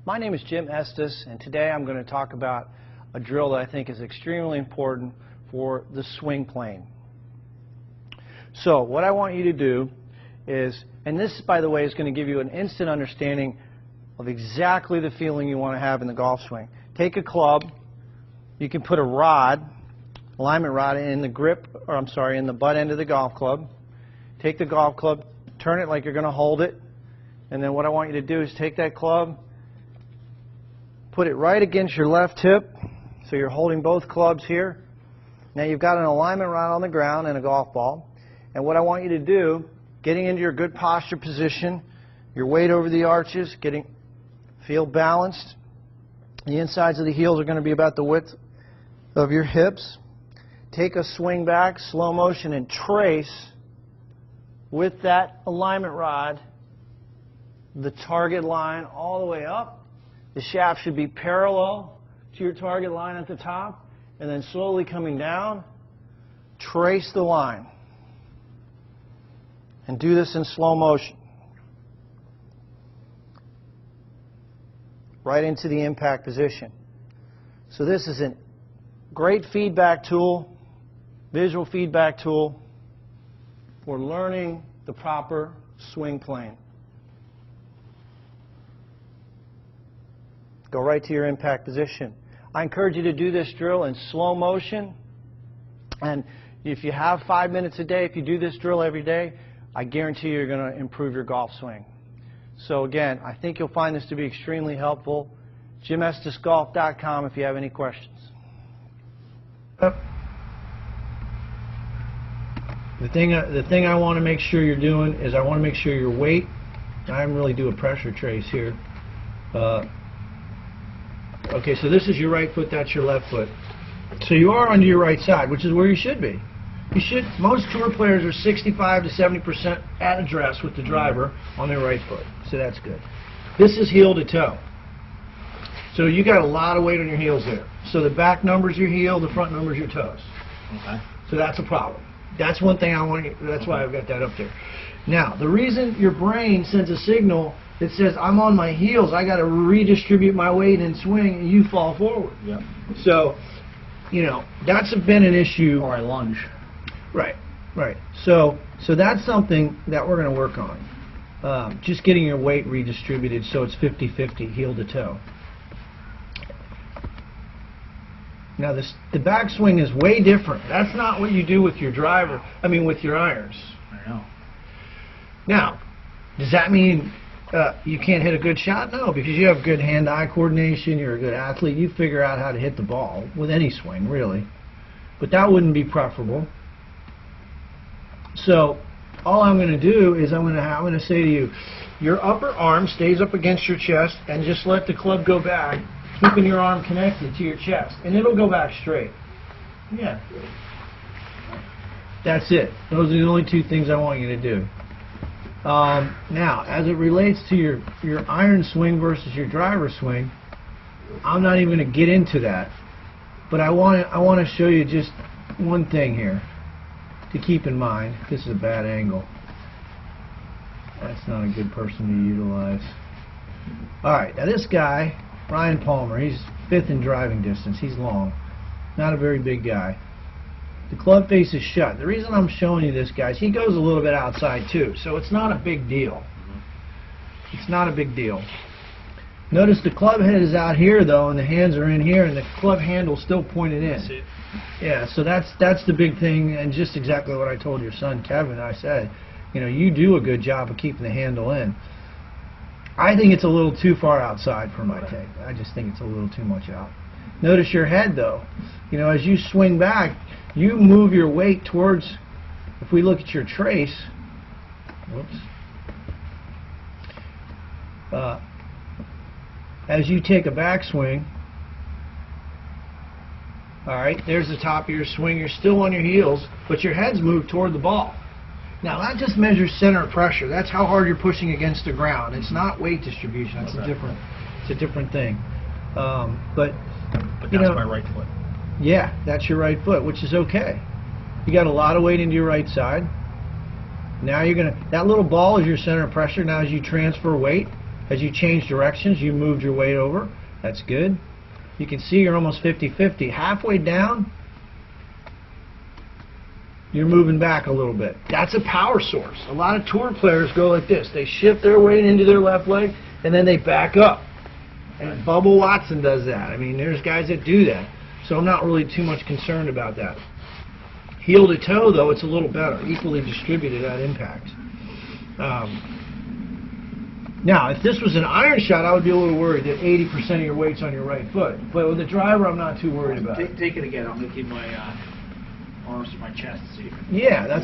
My name is Jim Estes, and today I'm going to talk about a drill that I think is extremely important for the swing plane. So what I want you to do is, and this, by the way, is going to give you an instant understanding of exactly the feeling you want to have in the golf swing. Take a club. You can put a rod, alignment rod, in the grip, or I'm sorry, in the butt end of the golf club. Take the golf club, turn it like you're going to hold it, and then what I want you to do is take that club, put it right against your left hip, so you're holding both clubs here. Now you've got an alignment rod on the ground and a golf ball, and what I want you to do, getting into your good posture position, your weight over the arches, feel balanced. The insides of the heels are going to be about the width of your hips. Take a swing back, slow motion, and trace with that alignment rod the target line all the way up. The shaft should be parallel to your target line at the top, and then slowly coming down, trace the line. And do this in slow motion. Right into the impact position. So this is a great feedback tool, visual feedback tool for learning the proper swing plane. Go right to your impact position. I encourage you to do this drill in slow motion, and if you have 5 minutes a day, if you do this drill every day, I guarantee you're going to improve your golf swing. So again, I think you'll find this to be extremely helpful. JimEstesGolf.com if you have any questions. The thing I want to make sure you're doing is I want to make sure your weight, I didn't really do a pressure trace here. Okay, so this is your right foot, that's your left foot. So you are on your right side, which is where you should be. Most tour players are 65 to 70% at address with the driver on their right foot, so that's good. This is heel to toe. So you got a lot of weight on your heels there. So the back number's your heel, the front number's your toes. Okay. So that's a problem. That's one thing I want you, that's why I've got that up there. Now, the reason your brain sends a signal that says, I'm on my heels, I got to redistribute my weight and swing, and you fall forward. Yep. So, you know, that's been an issue. Or I lunge. Right, right. So that's something that we're going to work on. Just getting your weight redistributed so it's 50-50, heel to toe. Now the backswing is way different. That's not what you do with your driver, with your irons. I know. Now, does that mean you can't hit a good shot? No, because you have good hand-eye coordination, you're a good athlete, you figure out how to hit the ball with any swing, really. But that wouldn't be preferable. So all I'm going to do is I'm going to say to you, your upper arm stays up against your chest, and just let the club go back, keeping your arm connected to your chest, and it'll go back straight. Yeah. That's it. Those are the only two things I want you to do. Now, as it relates to your iron swing versus your driver swing, I'm not even going to get into that, but I want to show you just one thing here to keep in mind. This is a bad angle. That's not a good person to utilize. Alright, now this guy, Ryan Palmer, he's 5th in driving distance. He's long. Not a very big guy. The club face is shut. The reason I'm showing you this, guys, he goes a little bit outside too, so it's not a big deal. It's not a big deal. Notice the club head is out here though, and the hands are in here, and the club handle's still pointed in. Yeah, so that's the big thing, and just exactly what I told your son Kevin. I said, you know, you do a good job of keeping the handle in. I think it's a little too far outside for my take. I just think it's a little too much out. Notice your head though. You know, as you swing back, you move your weight towards, if we look at your trace, whoops, as you take a backswing, alright, there's the top of your swing, you're still on your heels, but your head's moved toward the ball. Now that just measures center of pressure. That's how hard you're pushing against the ground. It's not weight distribution. That's it's a different thing. But that's my right foot. Yeah, that's your right foot, which is okay. You got a lot of weight into your right side. Now you're gonna, that little ball is your center of pressure. Now as you transfer weight, As you change directions, you moved your weight over. That's good. You can see you're almost 50-50. Halfway down, you're moving back a little bit. That's a power source. A lot of tour players go like this. They shift their weight into their left leg, and then they back up. And Bubba Watson does that. I mean, there's guys that do that. So I'm not really too much concerned about that. Heel to toe, though, it's a little better. Equally distributed at impact. Now, if this was an iron shot, I would be a little worried that 80% of your weight's on your right foot. But with the driver, I'm not too worried about it. Take it again. I'm going to keep my arms to my chest. See. Yeah, that's